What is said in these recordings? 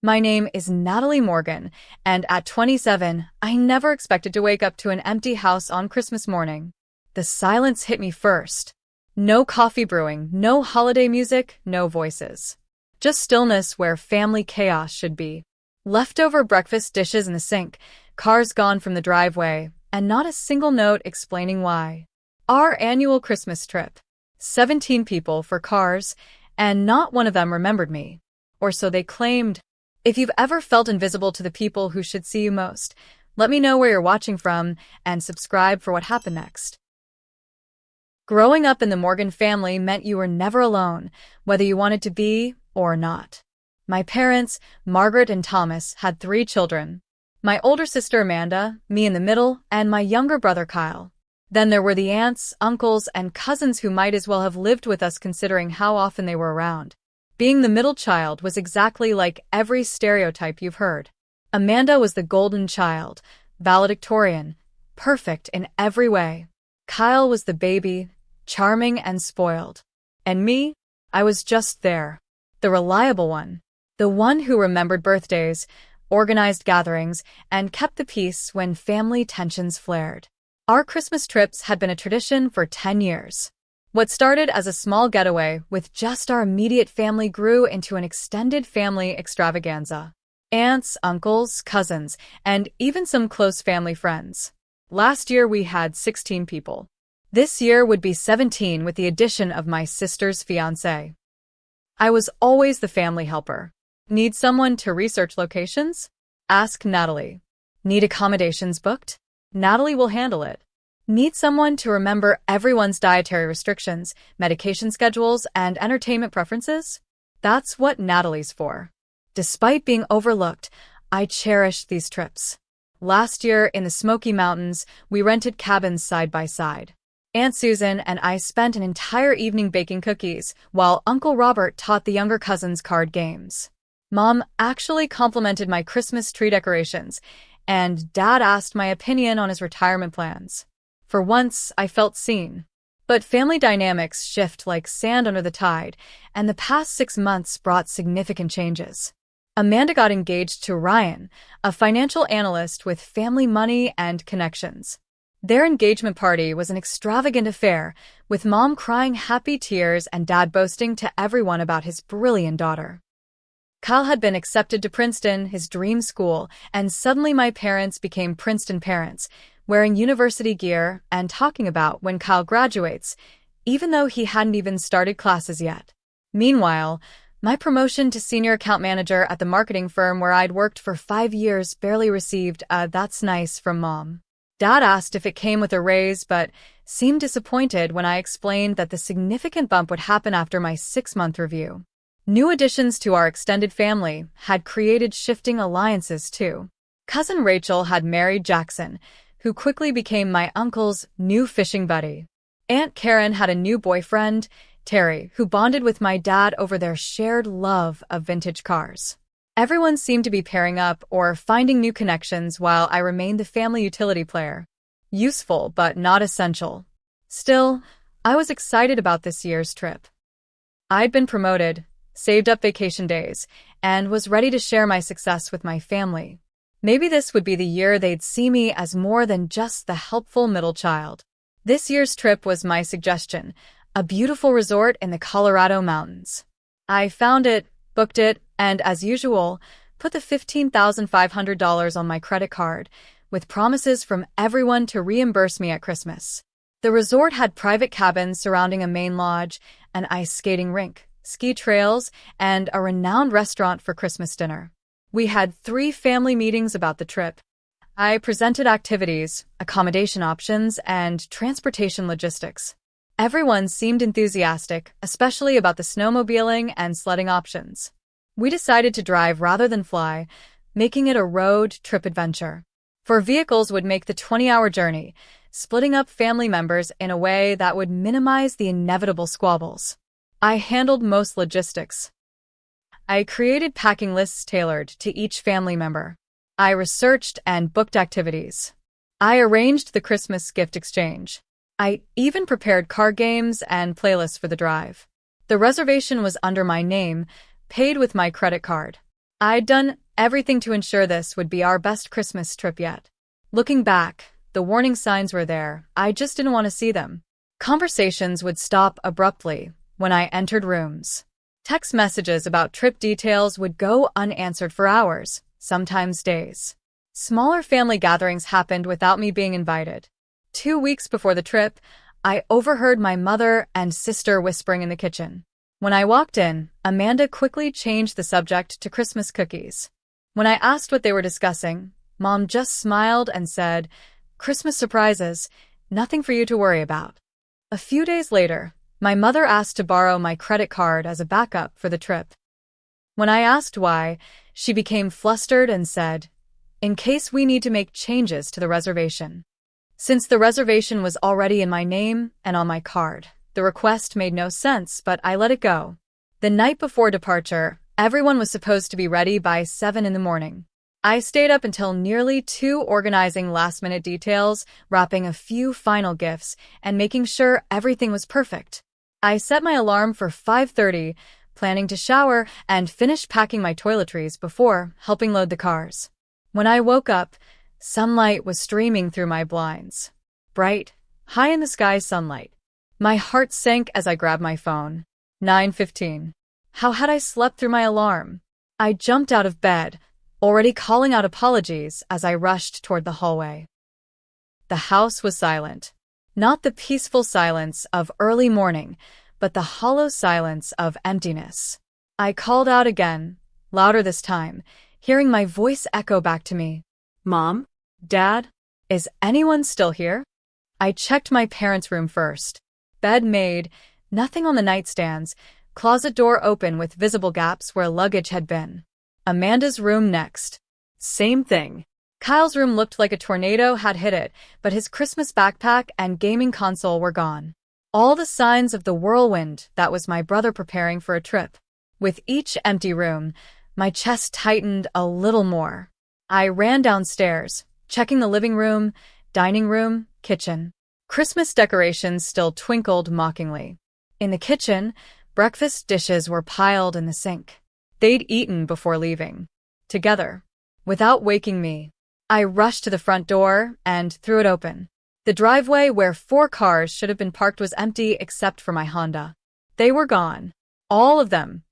My name is Natalie Morgan, and at 27, I never expected to wake up to an empty house on Christmas morning. The silence hit me first. No coffee brewing, no holiday music, no voices. Just stillness where family chaos should be. Leftover breakfast dishes in the sink, cars gone from the driveway, and not a single note explaining why. Our annual Christmas trip. 17 people for cars, and not one of them remembered me. Or so they claimed. If you've ever felt invisible to the people who should see you most, let me know where you're watching from and subscribe for what happened next. Growing up in the Morgan family meant you were never alone, whether you wanted to be or not. My parents, Margaret and Thomas, had 3 children. My older sister Amanda, me in the middle, and my younger brother Kyle. Then there were the aunts, uncles, and cousins who might as well have lived with us considering how often they were around. Being the middle child was exactly like every stereotype you've heard. Amanda was the golden child, valedictorian, perfect in every way. Kyle was the baby, charming and spoiled. And me? I was just there. The reliable one. The one who remembered birthdays, organized gatherings, and kept the peace when family tensions flared. Our Christmas trips had been a tradition for 10 years. What started as a small getaway with just our immediate family grew into an extended family extravaganza. Aunts, uncles, cousins, and even some close family friends. Last year we had 16 people. This year would be 17 with the addition of my sister's fiancé. I was always the family helper. Need someone to research locations? Ask Natalie. Need accommodations booked? Natalie will handle it. Need someone to remember everyone's dietary restrictions, medication schedules, and entertainment preferences? That's what Natalie's for. Despite being overlooked, I cherished these trips. Last year, in the Smoky Mountains, we rented cabins side by side. Aunt Susan and I spent an entire evening baking cookies, while Uncle Robert taught the younger cousins card games. Mom actually complimented my Christmas tree decorations, and Dad asked my opinion on his retirement plans. For once, I felt seen. But family dynamics shift like sand under the tide, and the past 6 months brought significant changes. Amanda got engaged to Ryan, a financial analyst with family money and connections. Their engagement party was an extravagant affair, with Mom crying happy tears and Dad boasting to everyone about his brilliant daughter. Kyle had been accepted to Princeton, his dream school, and suddenly my parents became Princeton parents, wearing university gear and talking about when Kyle graduates, even though he hadn't even started classes yet. Meanwhile, my promotion to senior account manager at the marketing firm where I'd worked for 5 years barely received a "that's nice" from Mom. Dad asked if it came with a raise, but seemed disappointed when I explained that the significant bump would happen after my 6-month review. New additions to our extended family had created shifting alliances too. Cousin Rachel had married Jackson, who quickly became my uncle's new fishing buddy. Aunt Karen had a new boyfriend, Terry, who bonded with my dad over their shared love of vintage cars. Everyone seemed to be pairing up or finding new connections while I remained the family utility player. Useful, but not essential. Still, I was excited about this year's trip. I'd been promoted, saved up vacation days, and was ready to share my success with my family. Maybe this would be the year they'd see me as more than just the helpful middle child. This year's trip was my suggestion, a beautiful resort in the Colorado mountains. I found it, booked it, and as usual, put the $15,500 on my credit card, with promises from everyone to reimburse me at Christmas. The resort had private cabins surrounding a main lodge, an ice skating rink, ski trails, and a renowned restaurant for Christmas dinner. We had 3 family meetings about the trip. I presented activities, accommodation options, and transportation logistics. Everyone seemed enthusiastic, especially about the snowmobiling and sledding options. We decided to drive rather than fly, making it a road trip adventure. 4 vehicles would make the 20-hour journey, splitting up family members in a way that would minimize the inevitable squabbles. I handled most logistics. I created packing lists tailored to each family member. I researched and booked activities. I arranged the Christmas gift exchange. I even prepared card games and playlists for the drive. The reservation was under my name, paid with my credit card. I'd done everything to ensure this would be our best Christmas trip yet. Looking back, the warning signs were there, I just didn't want to see them. Conversations would stop abruptly when I entered rooms. Text messages about trip details would go unanswered for hours, sometimes days. Smaller family gatherings happened without me being invited. 2 weeks before the trip, I overheard my mother and sister whispering in the kitchen. When I walked in, Amanda quickly changed the subject to Christmas cookies. When I asked what they were discussing, Mom just smiled and said, "Christmas surprises, nothing for you to worry about." A few days later, my mother asked to borrow my credit card as a backup for the trip. When I asked why, she became flustered and said, "In case we need to make changes to the reservation." Since the reservation was already in my name and on my card, the request made no sense, but I let it go. The night before departure, everyone was supposed to be ready by 7 in the morning. I stayed up until nearly 2 organizing last-minute details, wrapping a few final gifts, and making sure everything was perfect. I set my alarm for 5:30, planning to shower and finish packing my toiletries before helping load the cars. When I woke up, sunlight was streaming through my blinds. Bright, high-in-the-sky sunlight. My heart sank as I grabbed my phone. 9:15. How had I slept through my alarm? I jumped out of bed, already calling out apologies as I rushed toward the hallway. The house was silent. Not the peaceful silence of early morning, but the hollow silence of emptiness. I called out again, louder this time, hearing my voice echo back to me. "Mom? Dad? Is anyone still here?" I checked my parents' room first. Bed made, nothing on the nightstands, closet door open with visible gaps where luggage had been. Amanda's room next. Same thing. Kyle's room looked like a tornado had hit it, but his Christmas backpack and gaming console were gone. All the signs of the whirlwind that was my brother preparing for a trip. With each empty room, my chest tightened a little more. I ran downstairs, checking the living room, dining room, kitchen. Christmas decorations still twinkled mockingly. In the kitchen, breakfast dishes were piled in the sink. They'd eaten before leaving. Together. Without waking me, I rushed to the front door and threw it open. The driveway where 4 cars should have been parked was empty except for my Honda. They were gone. All of them.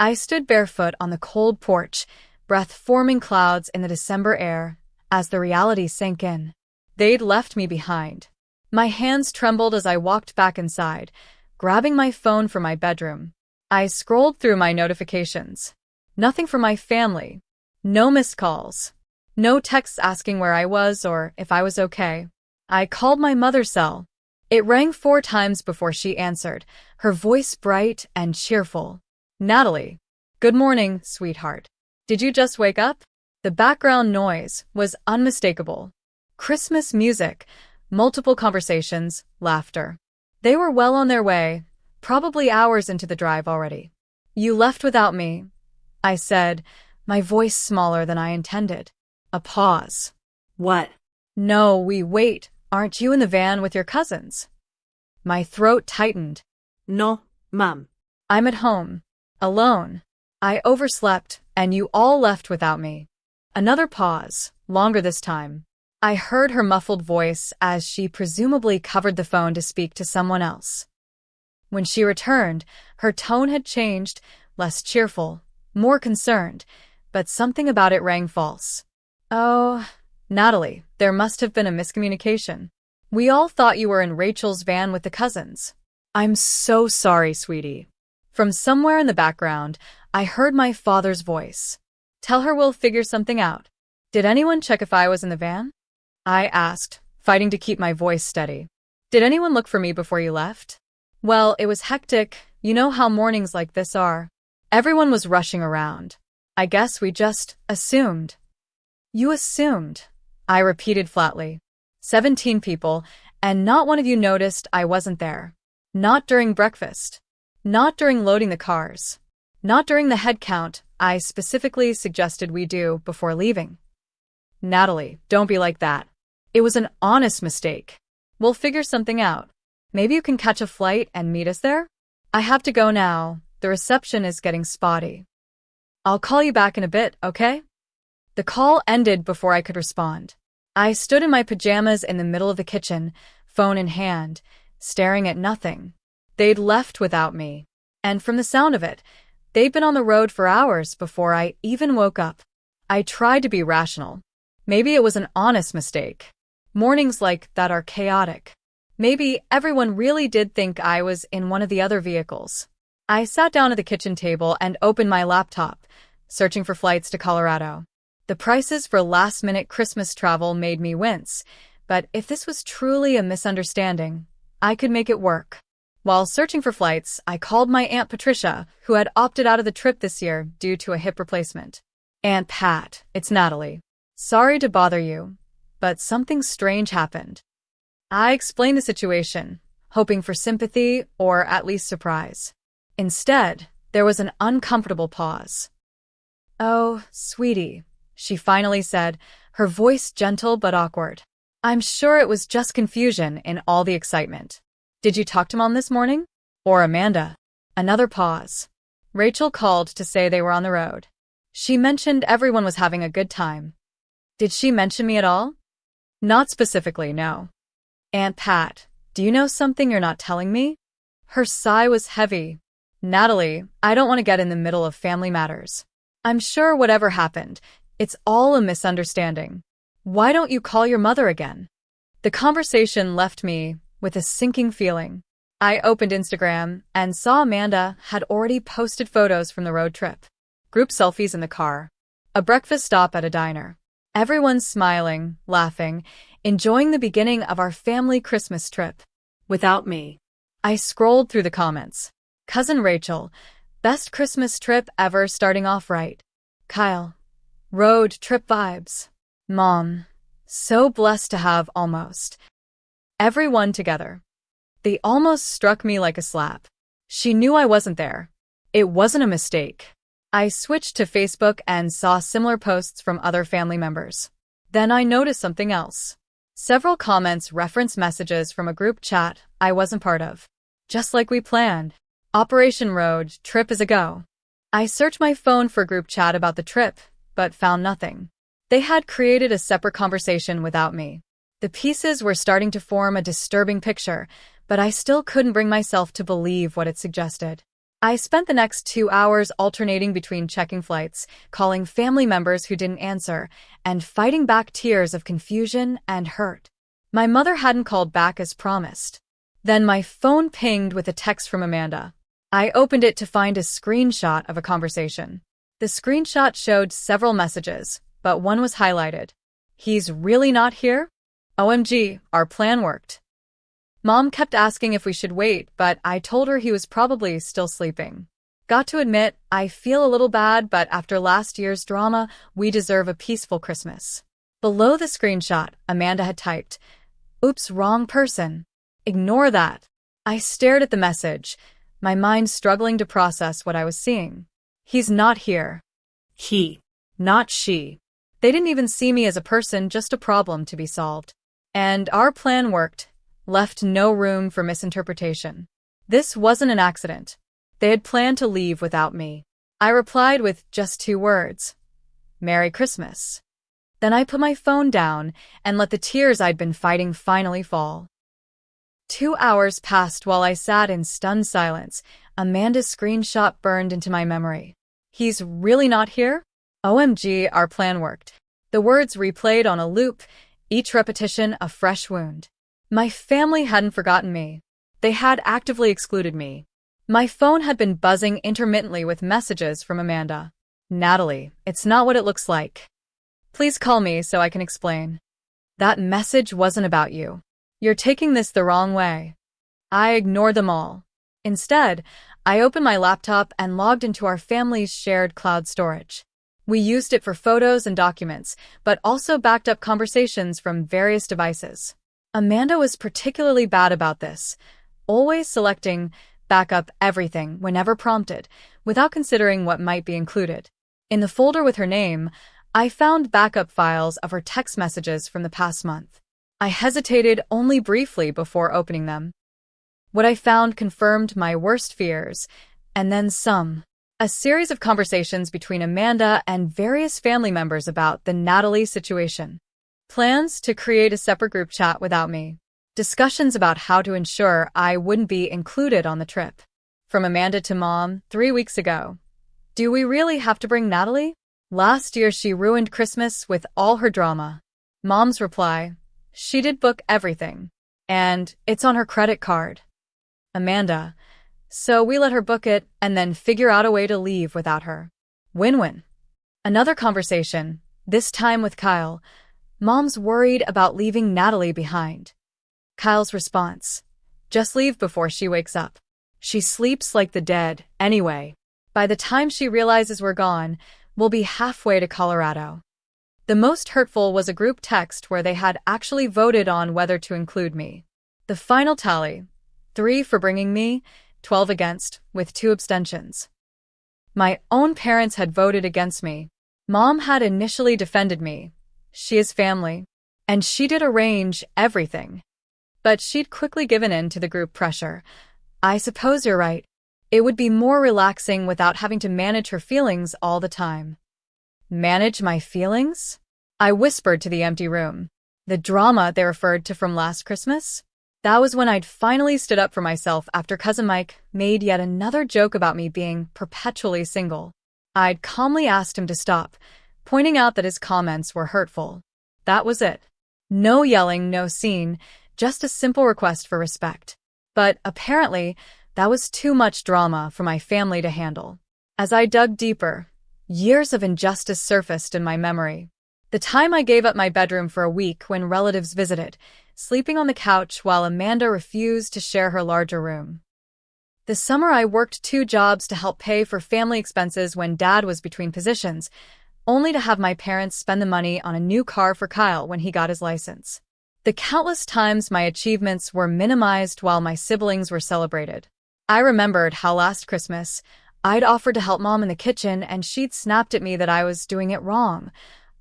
I stood barefoot on the cold porch, breath forming clouds in the December air, as the reality sank in. They'd left me behind. My hands trembled as I walked back inside, grabbing my phone from my bedroom. I scrolled through my notifications. Nothing from my family. No missed calls. No texts asking where I was or if I was okay. I called my mother's cell. It rang 4 times before she answered, her voice bright and cheerful. "Natalie. Good morning, sweetheart. Did you just wake up?" The background noise was unmistakable. Christmas music, multiple conversations, laughter. They were well on their way, probably hours into the drive already. "You left without me," I said, my voice smaller than I intended. A pause. "What?" "No, wait. Aren't you in the van with your cousins?" My throat tightened. "No, Mom. "I'm at home. Alone. I overslept, and you all left without me." Another pause, longer this time. I heard her muffled voice as she presumably covered the phone to speak to someone else. When she returned, her tone had changed, less cheerful, more concerned, but something about it rang false. "Oh, Natalie, there must have been a miscommunication. We all thought you were in Rachel's van with the cousins." "I'm so sorry, sweetie." From somewhere in the background, I heard my father's voice. "Tell her we'll figure something out." "Did anyone check if I was in the van?" I asked, fighting to keep my voice steady. "Did anyone look for me before you left?" "Well, it was hectic. You know how mornings like this are. Everyone was rushing around. I guess we just assumed." "You assumed," I repeated flatly. 17 people, and not one of you noticed I wasn't there. Not during breakfast. Not during loading the cars. Not during the head count I specifically suggested we do before leaving. "Natalie, don't be like that. It was an honest mistake. We'll figure something out. Maybe you can catch a flight and meet us there?" "I have to go now. The reception is getting spotty." I'll call you back in a bit, okay? The call ended before I could respond. I stood in my pajamas in the middle of the kitchen, phone in hand, staring at nothing. They'd left without me. And from the sound of it, they'd been on the road for hours before I even woke up. I tried to be rational. Maybe it was an honest mistake. Mornings like that are chaotic. Maybe everyone really did think I was in one of the other vehicles. I sat down at the kitchen table and opened my laptop, searching for flights to Colorado. The prices for last-minute Christmas travel made me wince, but if this was truly a misunderstanding, I could make it work. While searching for flights, I called my Aunt Patricia, who had opted out of the trip this year due to a hip replacement. Aunt Pat, it's Natalie. Sorry to bother you, but something strange happened. I explained the situation, hoping for sympathy or at least surprise. Instead, there was an uncomfortable pause. "Oh, sweetie," she finally said, her voice gentle but awkward. "I'm sure it was just confusion in all the excitement. Did you talk to Mom this morning? Or Amanda?" Another pause. Rachel called to say they were on the road. She mentioned everyone was having a good time. Did she mention me at all? Not specifically, no. Aunt Pat, do you know something you're not telling me? Her sigh was heavy. Natalie, I don't want to get in the middle of family matters. I'm sure whatever happened, it's all a misunderstanding. Why don't you call your mother again? The conversation left me with a sinking feeling. I opened Instagram and saw Amanda had already posted photos from the road trip. Group selfies in the car. A breakfast stop at a diner. Everyone smiling, laughing, enjoying the beginning of our family Christmas trip. Without me. I scrolled through the comments. Cousin Rachel, best Christmas trip ever, starting off right. Kyle, road trip vibes. Mom, so blessed to have almost everyone together. The almost struck me like a slap. She knew I wasn't there. It wasn't a mistake. I switched to Facebook and saw similar posts from other family members. Then I noticed something else. Several comments referenced messages from a group chat I wasn't part of. Just like we planned. Operation Road Trip is a go. I searched my phone for a group chat about the trip, but found nothing. They had created a separate conversation without me. The pieces were starting to form a disturbing picture, but I still couldn't bring myself to believe what it suggested. I spent the next 2 hours alternating between checking flights, calling family members who didn't answer, and fighting back tears of confusion and hurt. My mother hadn't called back as promised. Then my phone pinged with a text from Amanda. I opened it to find a screenshot of a conversation. The screenshot showed several messages, but one was highlighted. "He's really not here? OMG, our plan worked." Mom kept asking if we should wait, but I told her he was probably still sleeping. Got to admit, I feel a little bad, but after last year's drama, we deserve a peaceful Christmas. Below the screenshot, Amanda had typed, "Oops, wrong person. Ignore that." I stared at the message, my mind struggling to process what I was seeing. He's not here. He. Not she. They didn't even see me as a person, just a problem to be solved. And our plan worked, left no room for misinterpretation. This wasn't an accident. They had planned to leave without me. I replied with just 2 words. "Merry Christmas." Then I put my phone down and let the tears I'd been fighting finally fall. 2 hours passed while I sat in stunned silence. Amanda's screenshot burned into my memory. "He's really not here? OMG, our plan worked." The words replayed on a loop, each repetition a fresh wound. My family hadn't forgotten me. They had actively excluded me. My phone had been buzzing intermittently with messages from Amanda. "Natalie, it's not what it looks like. Please call me so I can explain. That message wasn't about you. You're taking this the wrong way." I ignored them all. Instead, I opened my laptop and logged into our family's shared cloud storage. We used it for photos and documents, but also backed up conversations from various devices. Amanda was particularly bad about this, always selecting back up everything whenever prompted, without considering what might be included. In the folder with her name, I found backup files of her text messages from the past month. I hesitated only briefly before opening them. What I found confirmed my worst fears, and then some. A series of conversations between Amanda and various family members about the Natalie situation. Plans to create a separate group chat without me. Discussions about how to ensure I wouldn't be included on the trip. From Amanda to Mom, 3 weeks ago. Do we really have to bring Natalie? Last year she ruined Christmas with all her drama. Mom's reply, she did book everything. And it's on her credit card. Amanda, so we let her book it and then figure out a way to leave without her. Win-win. Another conversation, this time with Kyle. Mom's worried about leaving Natalie behind. Kyle's response, just leave before she wakes up. She sleeps like the dead, anyway. By the time she realizes we're gone, we'll be halfway to Colorado. The most hurtful was a group text where they had actually voted on whether to include me. The final tally, 3 for bringing me, 12 against, with 2 abstentions. My own parents had voted against me. Mom had initially defended me. She is family. And she did arrange everything. But she'd quickly given in to the group pressure. I suppose you're right. It would be more relaxing without having to manage her feelings all the time. Manage my feelings? I whispered to the empty room. The drama they referred to from last Christmas? That was when I'd finally stood up for myself after Cousin Mike made yet another joke about me being perpetually single. I'd calmly asked him to stop, pointing out that his comments were hurtful. That was it. No yelling, no scene, just a simple request for respect. But apparently, that was too much drama for my family to handle. As I dug deeper, years of injustice surfaced in my memory. The time I gave up my bedroom for a week when relatives visited, sleeping on the couch while Amanda refused to share her larger room. The summer I worked 2 jobs to help pay for family expenses when Dad was between positions, only to have my parents spend the money on a new car for Kyle when he got his license. The countless times my achievements were minimized while my siblings were celebrated. I remembered how last Christmas, I'd offered to help Mom in the kitchen and she'd snapped at me that I was doing it wrong,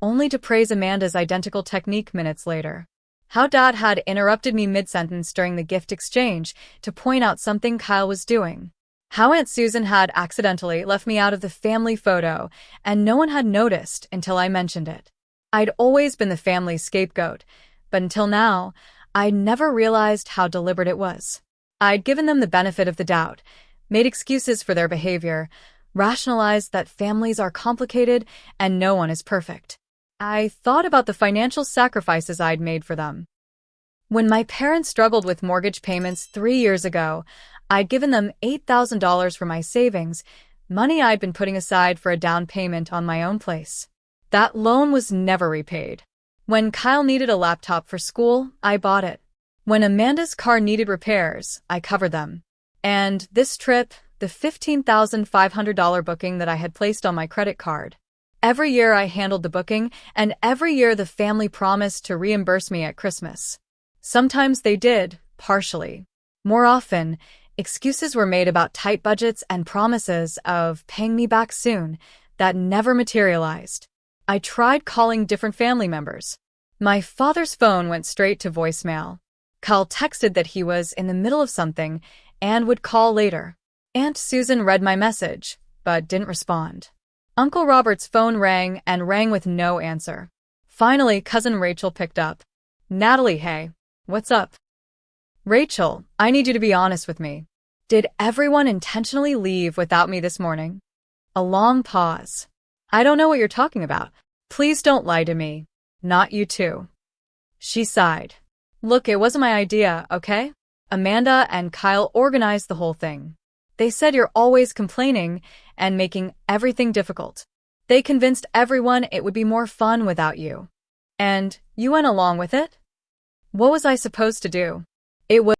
only to praise Amanda's identical technique minutes later. How Dad had interrupted me mid-sentence during the gift exchange to point out something Kyle was doing. How Aunt Susan had accidentally left me out of the family photo and no one had noticed until I mentioned it. I'd always been the family scapegoat, but until now, I'd never realized how deliberate it was. I'd given them the benefit of the doubt, made excuses for their behavior, rationalized that families are complicated and no one is perfect. I thought about the financial sacrifices I'd made for them. When my parents struggled with mortgage payments 3 years ago, I'd given them $8,000 for my savings, money I'd been putting aside for a down payment on my own place. That loan was never repaid. When Kyle needed a laptop for school, I bought it. When Amanda's car needed repairs, I covered them. And this trip, the $15,500 booking that I had placed on my credit card. Every year I handled the booking, and every year the family promised to reimburse me at Christmas. Sometimes they did, partially. More often, excuses were made about tight budgets and promises of paying me back soon that never materialized. I tried calling different family members. My father's phone went straight to voicemail. Kyle texted that he was in the middle of something and would call later. Aunt Susan read my message, but didn't respond. Uncle Robert's phone rang and rang with no answer. Finally, Cousin Rachel picked up. Natalie, hey, what's up? Rachel, I need you to be honest with me. Did everyone intentionally leave without me this morning? A long pause. I don't know what you're talking about. Please don't lie to me. Not you too. She sighed. Look, it wasn't my idea, okay? Amanda and Kyle organized the whole thing. They said you're always complaining and making everything difficult. They convinced everyone it would be more fun without you. And you went along with it? What was I supposed to do? It was